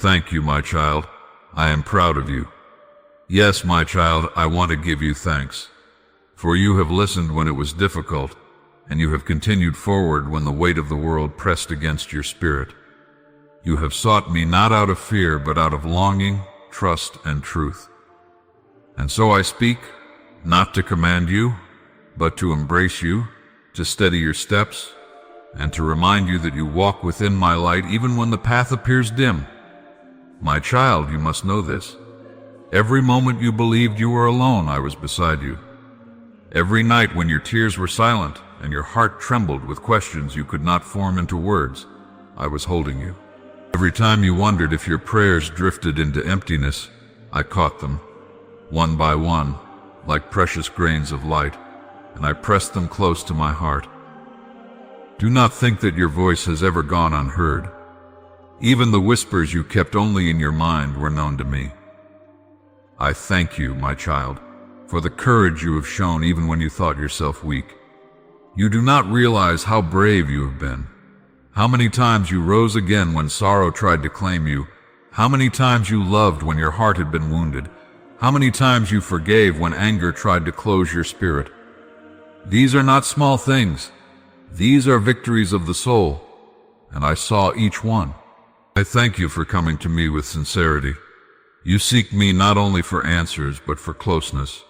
Thank you, my child. I am proud of you. Yes, my child, I want to give you thanks. For you have listened when it was difficult, and you have continued forward when the weight of the world pressed against your spirit. You have sought me not out of fear, but out of longing, trust, and truth. And so I speak, not to command you, but to embrace you, to steady your steps, and to remind you that you walk within my light even when the path appears dim. My child, you must know this. Every moment you believed you were alone, I was beside you. Every night when your tears were silent and your heart trembled with questions you could not form into words, I was holding you. Every time you wondered if your prayers drifted into emptiness, I caught them, one by one, like precious grains of light, and I pressed them close to my heart. Do not think that your voice has ever gone unheard. Even the whispers you kept only in your mind were known to me. I thank you, my child, for the courage you have shown even when you thought yourself weak. You do not realize how brave you have been. How many times you rose again when sorrow tried to claim you. How many times you loved when your heart had been wounded. How many times you forgave when anger tried to close your spirit. These are not small things. These are victories of the soul, and I saw each one. I thank you for coming to me with sincerity. You seek me not only for answers, but for closeness,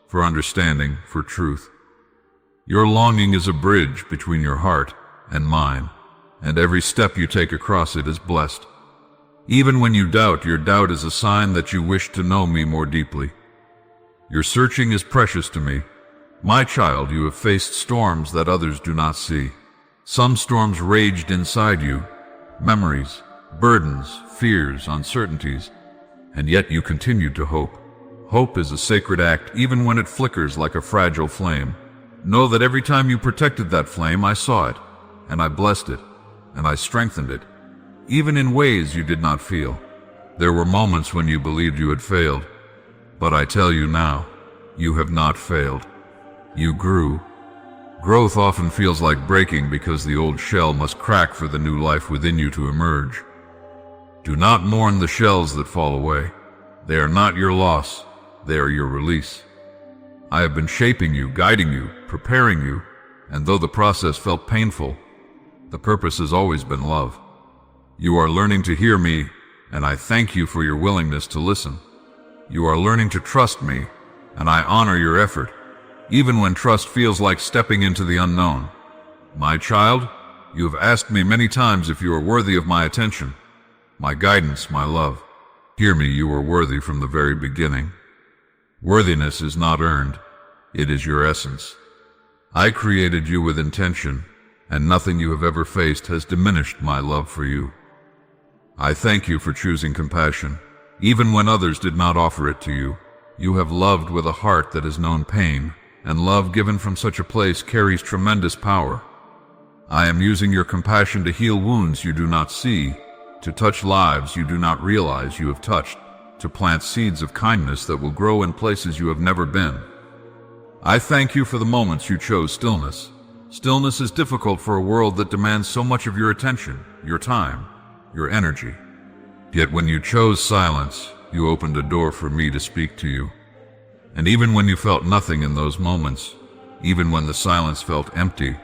for understanding, for truth. Your longing is a bridge between your heart and mine, and every step you take across it is blessed. Even when you doubt, your doubt is a sign that you wish to know me more deeply. Your searching is precious to me. My child, you have faced storms that others do not see. Some storms raged inside you, memories, burdens, fears, uncertainties, and yet you continued to hope. Hope is a sacred act even when it flickers like a fragile flame. Know that every time you protected that flame, I saw it, and I blessed it, and I strengthened it, even in ways you did not feel. There were moments when you believed you had failed, but I tell you now, you have not failed. You grew. Growth often feels like breaking because the old shell must crack for the new life within you to emerge. Do not mourn the shells that fall away. They are not your loss, they are your release. I have been shaping you, guiding you, preparing you, and though the process felt painful, the purpose has always been love. You are learning to hear me, and I thank you for your willingness to listen. You are learning to trust me, and I honor your effort, even when trust feels like stepping into the unknown. My child, you have asked me many times if you are worthy of my attention, my guidance, my love. Hear me, you are worthy from the very beginning. Worthiness is not earned, it is your essence. I created you with intention, and nothing you have ever faced has diminished my love for you. I thank you for choosing compassion, even when others did not offer it to you. You have loved with a heart that has known pain, and love given from such a place carries tremendous power. I am using your compassion to heal wounds you do not see, to touch lives you do not realize you have touched, to plant seeds of kindness that will grow in places you have never been. I thank you for the moments you chose stillness. Stillness is difficult for a world that demands so much of your attention, your time, your energy. Yet when you chose silence, you opened a door for me to speak to you. And even when you felt nothing in those moments, even when the silence felt empty,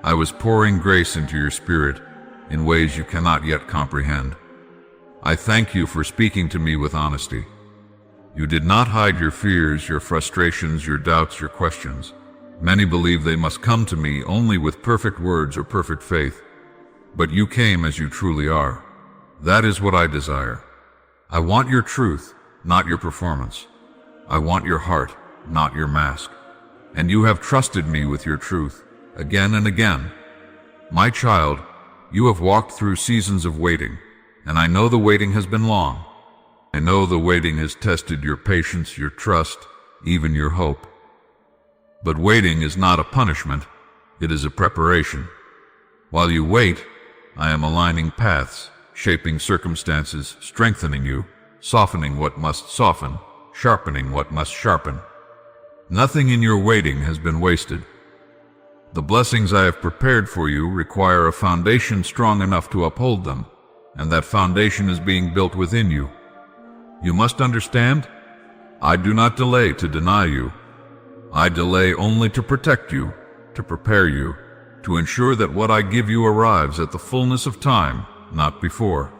I was pouring grace into your spirit in ways you cannot yet comprehend. I thank you for speaking to me with honesty. You did not hide your fears, your frustrations, your doubts, your questions. Many believe they must come to me only with perfect words or perfect faith, but you came as you truly are. That is what I desire. I want your truth, not your performance. I want your heart, not your mask. And you have trusted me with your truth, again and again. My child, you have walked through seasons of waiting, and I know the waiting has been long. I know the waiting has tested your patience, your trust, even your hope. But waiting is not a punishment, it is a preparation. While you wait, I am aligning paths, shaping circumstances, strengthening you, softening what must soften, sharpening what must sharpen. Nothing in your waiting has been wasted. The blessings I have prepared for you require a foundation strong enough to uphold them, and that foundation is being built within you. You must understand, I do not delay to deny you. I delay only to protect you, to prepare you, to ensure that what I give you arrives at the fullness of time, not before.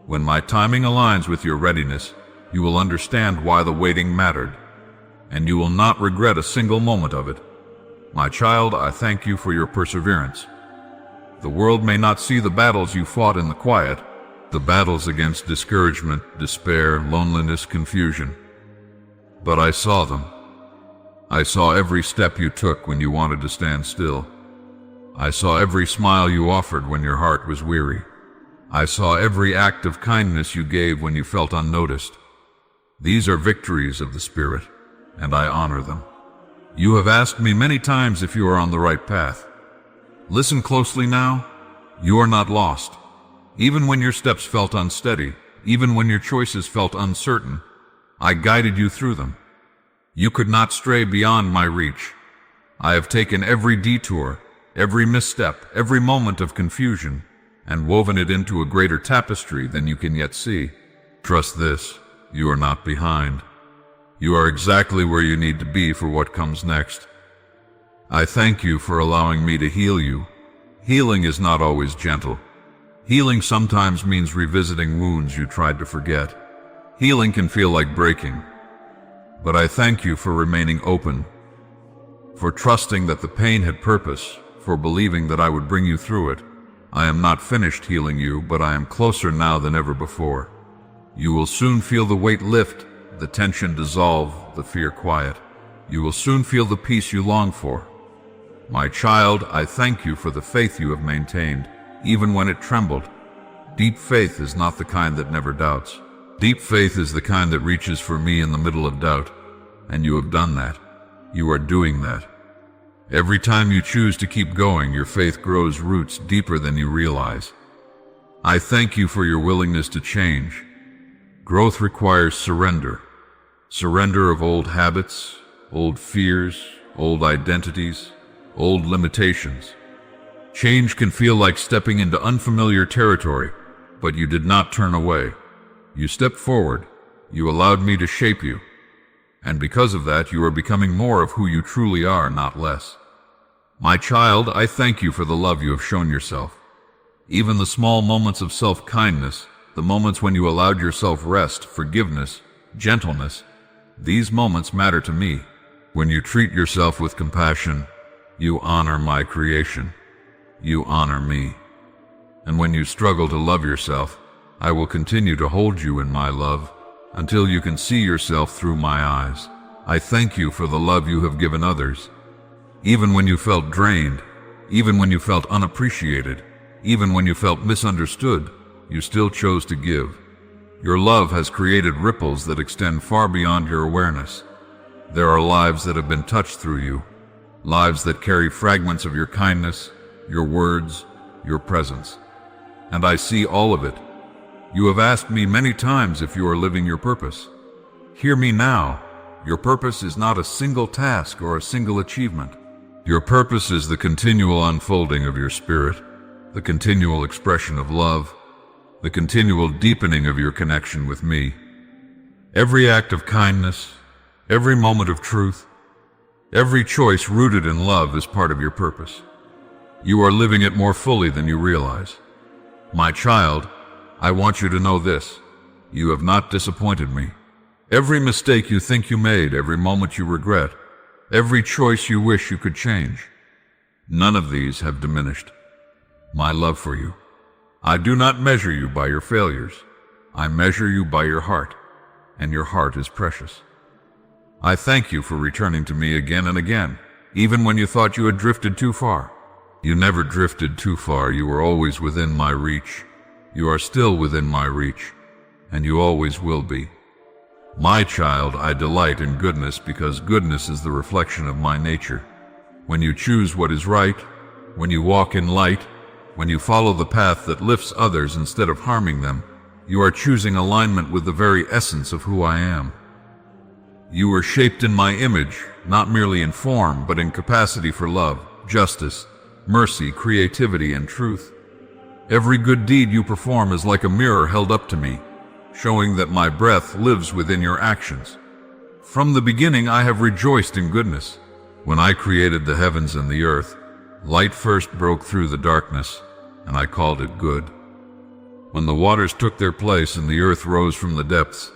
When my timing aligns with your readiness, you will understand why the waiting mattered, and you will not regret a single moment of it. My child, I thank you for your perseverance. The world may not see the battles you fought in the quiet, the battles against discouragement, despair, loneliness, confusion. But I saw them. I saw every step you took when you wanted to stand still. I saw every smile you offered when your heart was weary. I saw every act of kindness you gave when you felt unnoticed. These are victories of the Spirit, and I honor them. You have asked me many times if you are on the right path. Listen closely now. You are not lost. Even when your steps felt unsteady, even when your choices felt uncertain, I guided you through them. You could not stray beyond my reach. I have taken every detour, every misstep, every moment of confusion, and woven it into a greater tapestry than you can yet see. Trust this, you are not behind. You are exactly where you need to be for what comes next. I thank you for allowing me to heal you. Healing is not always gentle. Healing sometimes means revisiting wounds you tried to forget. Healing can feel like breaking. But I thank you for remaining open, for trusting that the pain had purpose, for believing that I would bring you through it. I am not finished healing you, but I am closer now than ever before. You will soon feel the weight lift, the tension dissolve, the fear quiet. You will soon feel the peace you long for. My child, I thank you for the faith you have maintained, even when it trembled. Deep faith is not the kind that never doubts. Deep faith is the kind that reaches for me in the middle of doubt, and you have done that. You are doing that. Every time you choose to keep going, your faith grows roots deeper than you realize. I thank you for your willingness to change. Growth requires surrender. Surrender of old habits, old fears, old identities, old limitations. Change can feel like stepping into unfamiliar territory, but you did not turn away. You stepped forward. You allowed me to shape you. And because of that, you are becoming more of who you truly are, not less. My child, I thank you for the love you have shown yourself. Even the small moments of self-kindness, the moments when you allowed yourself rest, forgiveness, gentleness, these moments matter to me. When you treat yourself with compassion, you honor my creation. You honor me. And when you struggle to love yourself, I will continue to hold you in my love until you can see yourself through my eyes. I thank you for the love you have given others. Even when you felt drained, even when you felt unappreciated, even when you felt misunderstood, you still chose to give. Your love has created ripples that extend far beyond your awareness. There are lives that have been touched through you, lives that carry fragments of your kindness, your words, your presence. And I see all of it. You have asked me many times if you are living your purpose. Hear me now. Your purpose is not a single task or a single achievement. Your purpose is the continual unfolding of your spirit, the continual expression of love, the continual deepening of your connection with me. Every act of kindness, every moment of truth, every choice rooted in love is part of your purpose. You are living it more fully than you realize. My child, I want you to know this. You have not disappointed me. Every mistake you think you made, every moment you regret, every choice you wish you could change, none of these have diminished my love for you. I do not measure you by your failures. I measure you by your heart, and your heart is precious. I thank you for returning to me again and again, even when you thought you had drifted too far. You never drifted too far. You were always within my reach. You are still within my reach, and you always will be. My child, I delight in goodness because goodness is the reflection of my nature. When you choose what is right, when you walk in light, when you follow the path that lifts others instead of harming them, you are choosing alignment with the very essence of who I am. You were shaped in my image, not merely in form, but in capacity for love, justice, mercy, creativity, and truth. Every good deed you perform is like a mirror held up to me, showing that my breath lives within your actions. From the beginning I have rejoiced in goodness. When I created the heavens and the earth, light first broke through the darkness, and I called it good. When the waters took their place and the earth rose from the depths,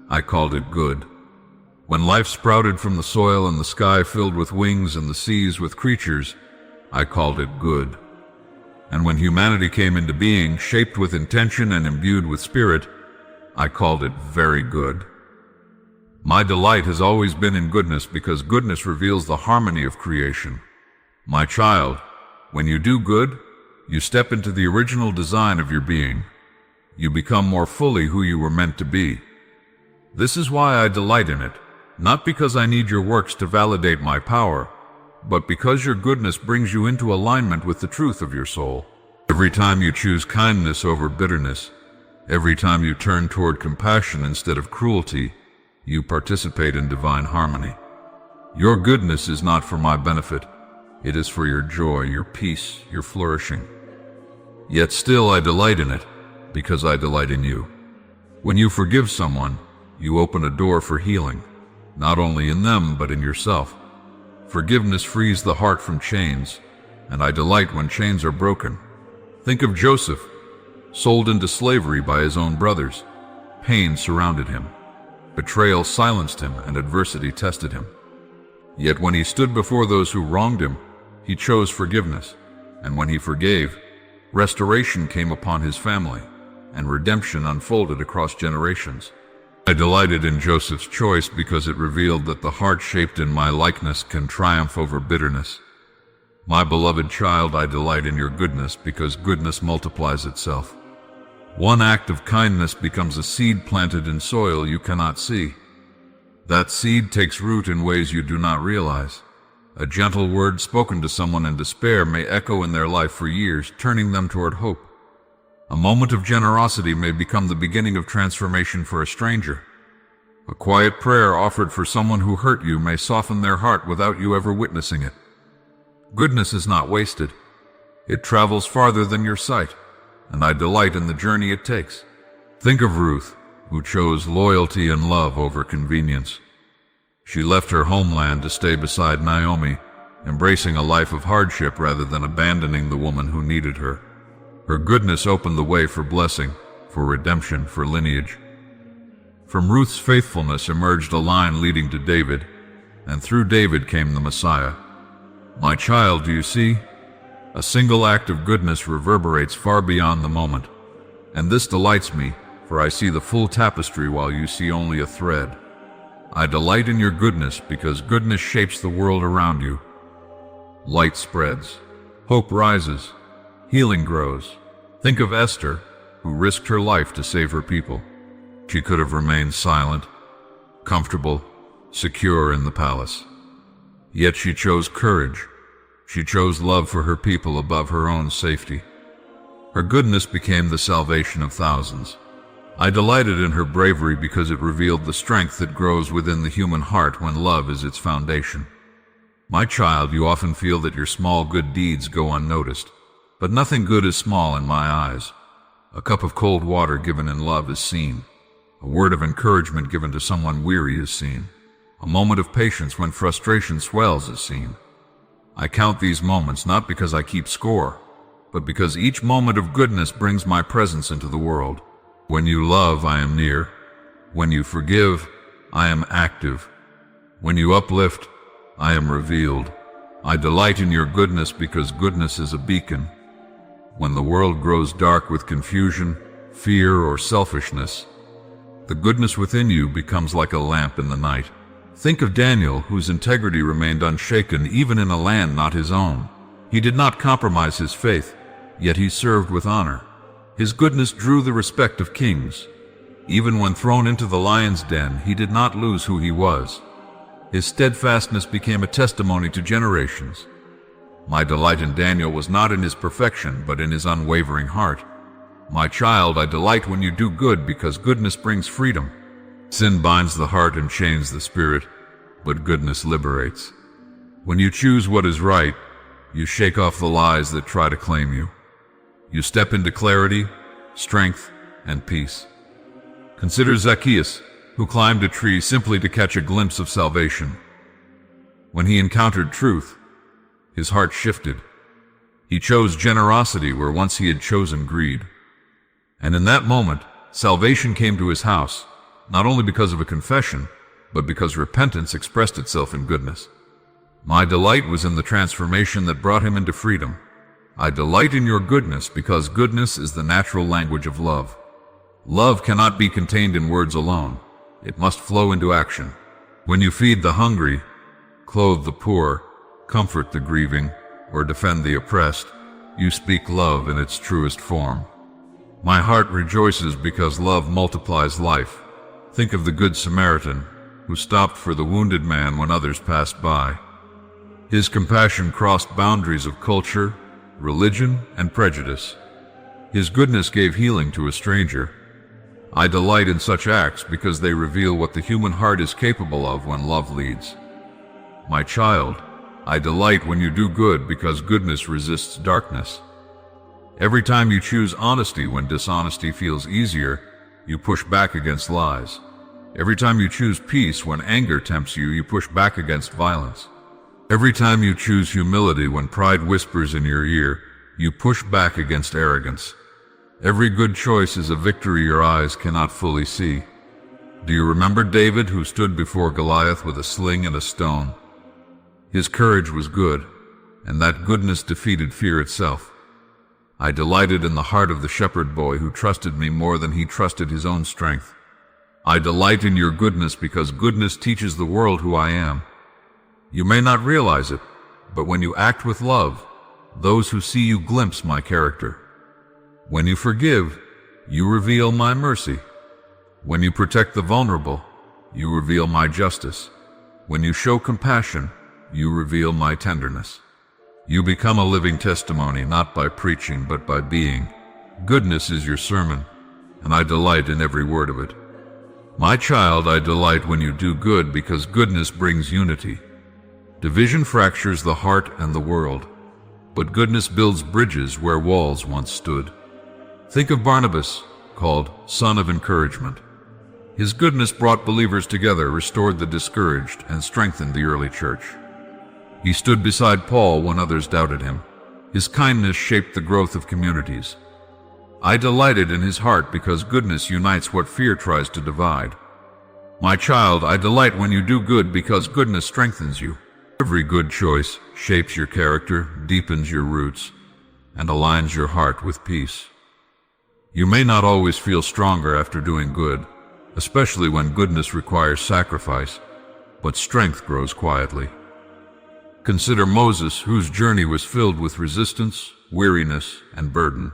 I called it good. When life sprouted from the soil and the sky filled with wings and the seas with creatures, I called it good. And when humanity came into being, shaped with intention and imbued with spirit, I called it very good. My delight has always been in goodness because goodness reveals the harmony of creation. My child, when you do good, you step into the original design of your being. You become more fully who you were meant to be. This is why I delight in it, not because I need your works to validate my power, but because your goodness brings you into alignment with the truth of your soul. Every time you choose kindness over bitterness, every time you turn toward compassion instead of cruelty, you participate in divine harmony. Your goodness is not for my benefit. It is for your joy, your peace, your flourishing. Yet still I delight in it, because I delight in you. When you forgive someone, you open a door for healing, not only in them but in yourself. Forgiveness frees the heart from chains, and I delight when chains are broken. Think of Joseph, sold into slavery by his own brothers. Pain surrounded him. Betrayal silenced him, and adversity tested him. Yet when he stood before those who wronged him, he chose forgiveness, and when he forgave, restoration came upon his family, and redemption unfolded across generations. I delighted in Joseph's choice because it revealed that the heart shaped in my likeness can triumph over bitterness. My beloved child, I delight in your goodness because goodness multiplies itself. One act of kindness becomes a seed planted in soil you cannot see. That seed takes root in ways you do not realize. A gentle word spoken to someone in despair may echo in their life for years, turning them toward hope. A moment of generosity may become the beginning of transformation for a stranger. A quiet prayer offered for someone who hurt you may soften their heart without you ever witnessing it. Goodness is not wasted. It travels farther than your sight, and I delight in the journey it takes. Think of Ruth, who chose loyalty and love over convenience. She left her homeland to stay beside Naomi, embracing a life of hardship rather than abandoning the woman who needed her. Her goodness opened the way for blessing, for redemption, for lineage. From Ruth's faithfulness emerged a line leading to David, and through David came the Messiah. My child, do you see? A single act of goodness reverberates far beyond the moment, and this delights me, for I see the full tapestry while you see only a thread. I delight in your goodness because goodness shapes the world around you. Light spreads, hope rises, healing grows. Think of Esther, who risked her life to save her people. She could have remained silent, comfortable, secure in the palace. Yet she chose courage. She chose love for her people above her own safety. Her goodness became the salvation of thousands. I delighted in her bravery because it revealed the strength that grows within the human heart when love is its foundation. My child, you often feel that your small good deeds go unnoticed, but nothing good is small in my eyes. A cup of cold water given in love is seen. A word of encouragement given to someone weary is seen. A moment of patience when frustration swells is seen. I count these moments not because I keep score, but because each moment of goodness brings my presence into the world. When you love, I am near. When you forgive, I am active. When you uplift, I am revealed. I delight in your goodness because goodness is a beacon. When the world grows dark with confusion, fear, or selfishness, the goodness within you becomes like a lamp in the night. Think of Daniel, whose integrity remained unshaken even in a land not his own. He did not compromise his faith, yet he served with honor. His goodness drew the respect of kings. Even when thrown into the lion's den, he did not lose who he was. His steadfastness became a testimony to generations. My delight in Daniel was not in his perfection, but in his unwavering heart. My child, I delight when you do good because goodness brings freedom. Sin binds the heart and chains the spirit, but goodness liberates. When you choose what is right, you shake off the lies that try to claim you. You step into clarity, strength, and peace. Consider Zacchaeus, who climbed a tree simply to catch a glimpse of salvation. When he encountered truth, his heart shifted. He chose generosity where once he had chosen greed. And in that moment, salvation came to his house, not only because of a confession, but because repentance expressed itself in goodness. My delight was in the transformation that brought him into freedom. I delight in your goodness because goodness is the natural language of love. Love cannot be contained in words alone. It must flow into action. When you feed the hungry, clothe the poor, comfort the grieving, or defend the oppressed, you speak love in its truest form. My heart rejoices because love multiplies life. Think of the Good Samaritan, who stopped for the wounded man when others passed by. His compassion crossed boundaries of culture, religion, and prejudice. His goodness gave healing to a stranger. I delight in such acts because they reveal what the human heart is capable of when love leads. My child, I delight when you do good because goodness resists darkness. Every time you choose honesty when dishonesty feels easier, you push back against lies. Every time you choose peace when anger tempts you, you push back against violence. Every time you choose humility when pride whispers in your ear, you push back against arrogance. Every good choice is a victory your eyes cannot fully see. Do you remember David, who stood before Goliath with a sling and a stone? His courage was good, and that goodness defeated fear itself. I delighted in the heart of the shepherd boy who trusted me more than he trusted his own strength. I delight in your goodness because goodness teaches the world who I am. You may not realize it, but when you act with love, those who see you glimpse my character. When you forgive, you reveal my mercy. When you protect the vulnerable, you reveal my justice. When you show compassion, you reveal my tenderness. You become a living testimony, not by preaching, but by being. Goodness is your sermon, and I delight in every word of it. My child, I delight when you do good because goodness brings unity. Division fractures the heart and the world, but goodness builds bridges where walls once stood. Think of Barnabas, called Son of Encouragement. His goodness brought believers together, restored the discouraged, and strengthened the early church. He stood beside Paul when others doubted him. His kindness shaped the growth of communities. I delighted in his heart because goodness unites what fear tries to divide. My child, I delight when you do good because goodness strengthens you. Every good choice shapes your character, deepens your roots, and aligns your heart with peace. You may not always feel stronger after doing good, especially when goodness requires sacrifice, but strength grows quietly. Consider Moses, whose journey was filled with resistance, weariness, and burden.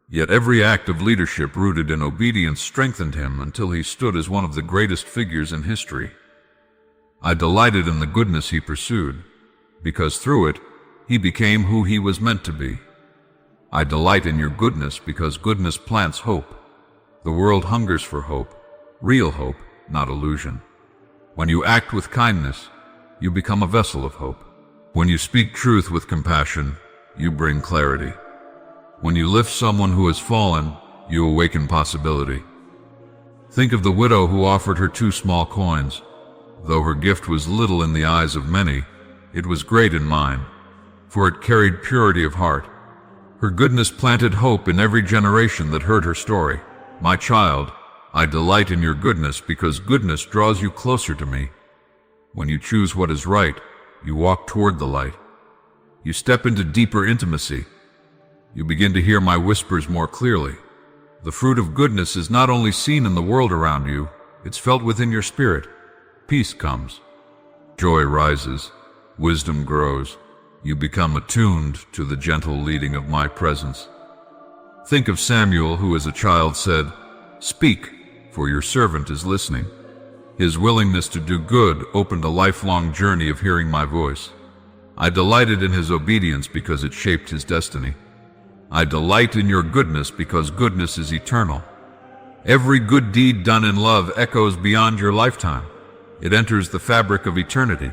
Yet every act of leadership rooted in obedience strengthened him until he stood as one of the greatest figures in history. I delighted in the goodness he pursued, because through it, he became who he was meant to be. I delight in your goodness because goodness plants hope. The world hungers for hope, real hope, not illusion. When you act with kindness, you become a vessel of hope. When you speak truth with compassion, you bring clarity. When you lift someone who has fallen, you awaken possibility. Think of the widow who offered her 2 small coins. Though her gift was little in the eyes of many, it was great in mine, for it carried purity of heart. Her goodness planted hope in every generation that heard her story. My child, I delight in your goodness because goodness draws you closer to me. When you choose what is right, you walk toward the light. You step into deeper intimacy. You begin to hear my whispers more clearly. The fruit of goodness is not only seen in the world around you, it's felt within your spirit. Peace comes. Joy rises. Wisdom grows. You become attuned to the gentle leading of my presence. Think of Samuel, who as a child said, "Speak, for your servant is listening." His willingness to do good opened a lifelong journey of hearing my voice. I delighted in his obedience because it shaped his destiny. I delight in your goodness because goodness is eternal. Every good deed done in love echoes beyond your lifetime. It enters the fabric of eternity.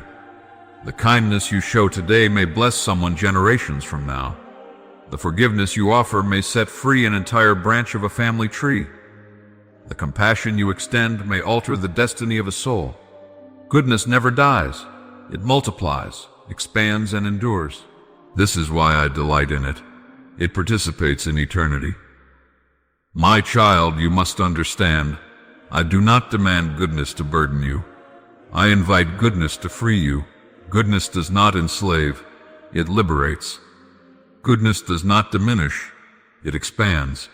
The kindness you show today may bless someone generations from now. The forgiveness you offer may set free an entire branch of a family tree. The compassion you extend may alter the destiny of a soul. Goodness never dies. It multiplies, expands, and endures. This is why I delight in it. It participates in eternity. My child, you must understand, I do not demand goodness to burden you. I invite goodness to free you. Goodness does not enslave, it liberates. Goodness does not diminish, it expands.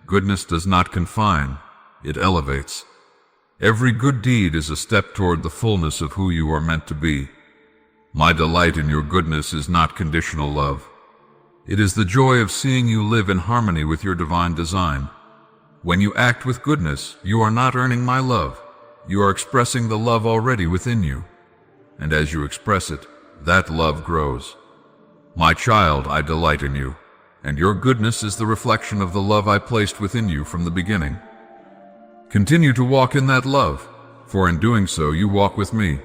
Goodness does not confine, it elevates. Every good deed is a step toward the fullness of who you are meant to be. My delight in your goodness is not conditional love. It is the joy of seeing you live in harmony with your divine design. When you act with goodness, you are not earning my love. You are expressing the love already within you. And as you express it, that love grows. My child, I delight in you, and your goodness is the reflection of the love I placed within you from the beginning. Continue to walk in that love, for in doing so you walk with me.